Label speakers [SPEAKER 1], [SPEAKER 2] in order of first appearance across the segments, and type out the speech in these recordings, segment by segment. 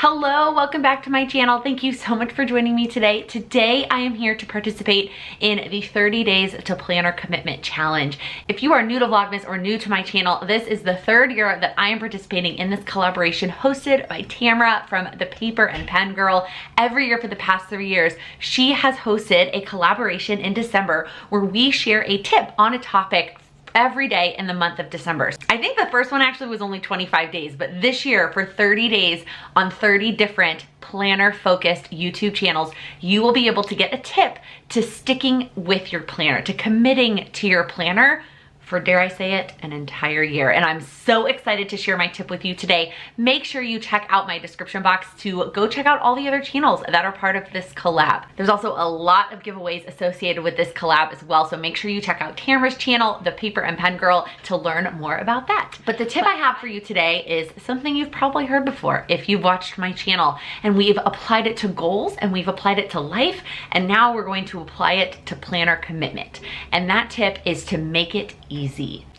[SPEAKER 1] Hello, welcome back to my channel. Thank you so much for joining me today. Today, I am here to participate in the 30 Days to Planner Commitment Challenge. If you are new to Vlogmas or new to my channel, this is the third year that I am participating in this collaboration hosted by Tamara from the Paper and Pen Girl. Every year for the past 3 years, she has hosted a collaboration in December where we share a tip on a topic every day in the month of December. I think the first one actually was only 25 days, but this year for 30 days on 30 different planner focused YouTube channels, you will be able to get a tip to sticking with your planner, to committing to your planner for, dare I say it, an entire year. And I'm so excited to share my tip with you today. Make sure you check out my description box to go check out all the other channels that are part of this collab. There's also a lot of giveaways associated with this collab as well, so make sure you check out Tamara's channel, The Paper and Pen Girl, to learn more about that. But the tip I have for you today is something you've probably heard before if you've watched my channel, and we've applied it to goals and we've applied it to life, and now we're going to apply it to planner commitment. And that tip is to make it easy.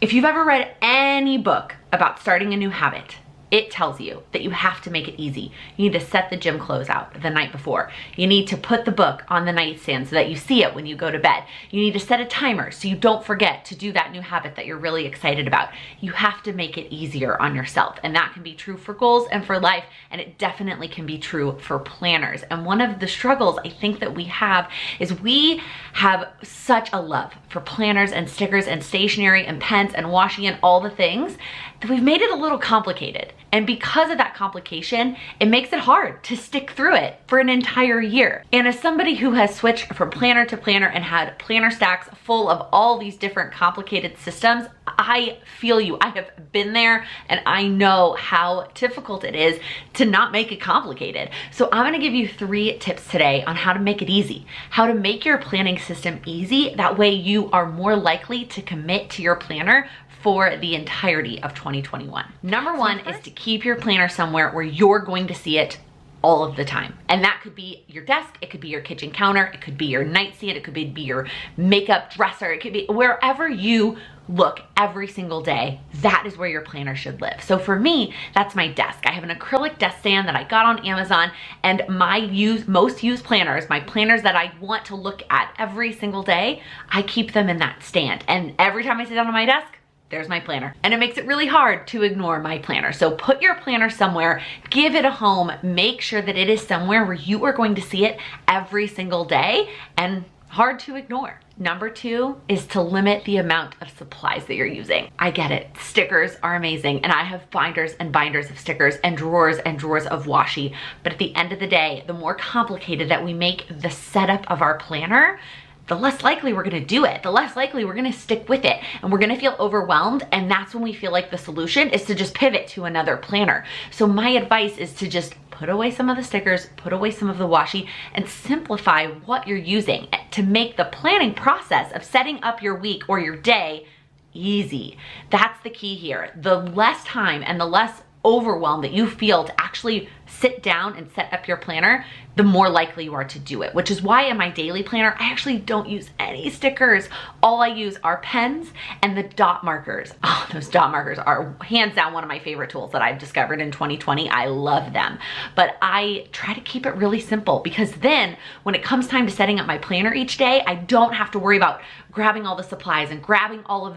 [SPEAKER 1] If you've ever read any book about starting a new habit, it tells you that you have to make it easy. You need to set the gym clothes out the night before. You need to put the book on the nightstand so that you see it when you go to bed. You need to set a timer so you don't forget to do that new habit that you're really excited about. You have to make it easier on yourself, and that can be true for goals and for life, and it definitely can be true for planners. And one of the struggles I think that we have is we have such a love for planners and stickers and stationery and pens and washi and all the things that we've made it a little complicated. And because of that complication, it makes it hard to stick through it for an entire year. And as somebody who has switched from planner to planner and had planner stacks full of all these different complicated systems, I feel you. I have been there, and I know how difficult it is to not make it complicated. So I'm gonna give you 3 tips today on how to make it easy, how to make your planning system easy. That way you are more likely to commit to your planner for the entirety of 2021. Number 1 is to keep your planner somewhere where you're going to see it all of the time. And that could be your desk, it could be your kitchen counter, it could be your nightstand, it could be your makeup dresser, it could be wherever you look every single day. That is where your planner should live. So for me, that's my desk. I have an acrylic desk stand that I got on Amazon, and my most used planners, my planners that I want to look at every single day, I keep them in that stand. And every time I sit down on my desk, there's my planner. And it makes it really hard to ignore my planner. So put your planner somewhere, give it a home, make sure that it is somewhere where you are going to see it every single day and hard to ignore. Number 2 is to limit the amount of supplies that you're using. I get it, stickers are amazing, and I have binders and binders of stickers and drawers of washi, but at the end of the day, the more complicated that we make the setup of our planner, the less likely we're gonna do it, the less likely we're gonna stick with it, and we're gonna feel overwhelmed, and that's when we feel like the solution is to just pivot to another planner. So my advice is to just put away some of the stickers, put away some of the washi, and simplify what you're using to make the planning process of setting up your week or your day easy. That's the key here. The less time and the less overwhelmed that you feel to actually sit down and set up your planner, the more likely you are to do it, which is why in my daily planner, I actually don't use any stickers. All I use are pens and the dot markers. Oh, those dot markers are hands down one of my favorite tools that I've discovered in 2020. I love them, but I try to keep it really simple, because then when it comes time to setting up my planner each day, I don't have to worry about grabbing all the supplies and grabbing all of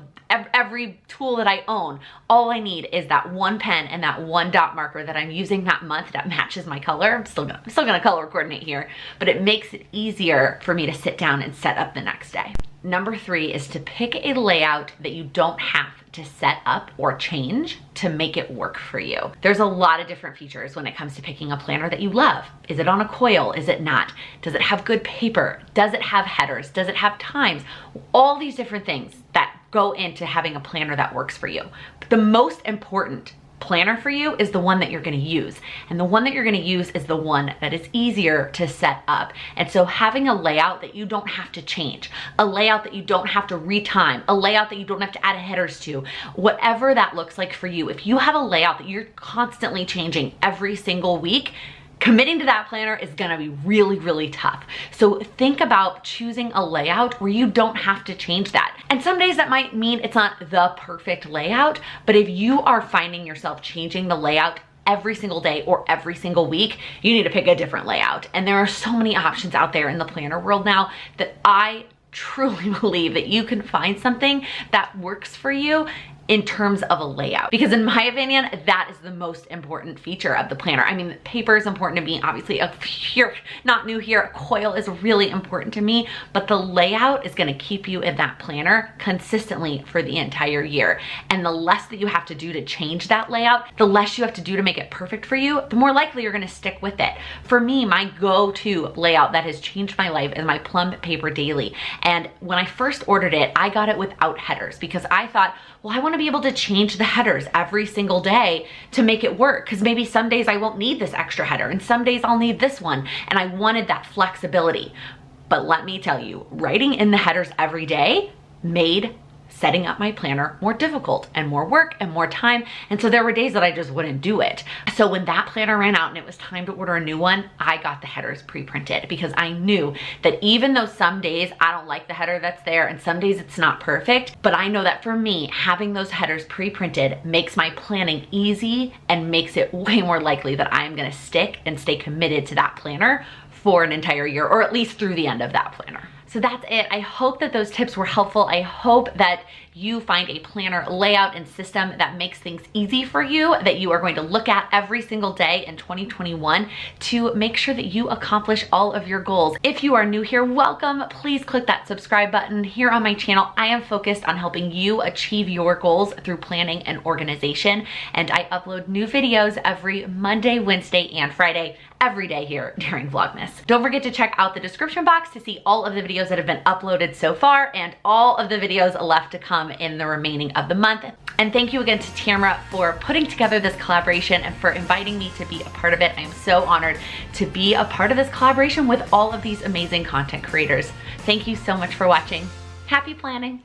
[SPEAKER 1] every tool that I own. All I need is that one pen and that one dot marker that I'm using that month that matches my color. I'm still gonna color coordinate here, but it makes it easier for me to sit down and set up the next day. Number 3 is to pick a layout that you don't have to set up or change to make it work for you. There's a lot of different features when it comes to picking a planner that you love. Is it on a coil? Is it not? Does it have good paper? Does it have headers? Does it have times? All these different things that go into having a planner that works for you. But the most important planner for you is the one that you're gonna use. And the one that you're gonna use is the one that is easier to set up. And so having a layout that you don't have to change, a layout that you don't have to retime, a layout that you don't have to add headers to, whatever that looks like for you, if you have a layout that you're constantly changing every single week, committing to that planner is gonna be really, really tough. So think about choosing a layout where you don't have to change that. And some days that might mean it's not the perfect layout, but if you are finding yourself changing the layout every single day or every single week, you need to pick a different layout. And there are so many options out there in the planner world now that I truly believe that you can find something that works for you in terms of a layout. Because in my opinion, that is the most important feature of the planner. I mean, paper is important to me. Obviously, you're not new here, a coil is really important to me, but the layout is gonna keep you in that planner consistently for the entire year. And the less that you have to do to change that layout, the less you have to do to make it perfect for you, the more likely you're gonna stick with it. For me, my go-to layout that has changed my life is my Plum Paper Daily. And when I first ordered it, I got it without headers because I thought, well, I want to be able to change the headers every single day to make it work, because maybe some days I won't need this extra header and some days I'll need this one, and I wanted that flexibility. But let me tell you, writing in the headers every day made setting up my planner more difficult and more work and more time. And so there were days that I just wouldn't do it. So when that planner ran out and it was time to order a new one, I got the headers pre-printed because I knew that even though some days I don't like the header that's there and some days it's not perfect, but I know that for me, having those headers pre-printed makes my planning easy and makes it way more likely that I'm gonna stick and stay committed to that planner for an entire year, or at least through the end of that planner. So that's it. I hope that those tips were helpful. I hope that you find a planner layout and system that makes things easy for you, that you are going to look at every single day in 2021 to make sure that you accomplish all of your goals. If you are new here, welcome. Please click that subscribe button. Here on my channel, I am focused on helping you achieve your goals through planning and organization. And I upload new videos every Monday, Wednesday, and Friday, every day here during Vlogmas. Don't forget to check out the description box to see all of the videos that have been uploaded so far and all of the videos left to come in the remaining of the month. And thank you again to Tamara for putting together this collaboration and for inviting me to be a part of it. I am so honored to be a part of this collaboration with all of these amazing content creators. Thank you so much for watching. Happy planning.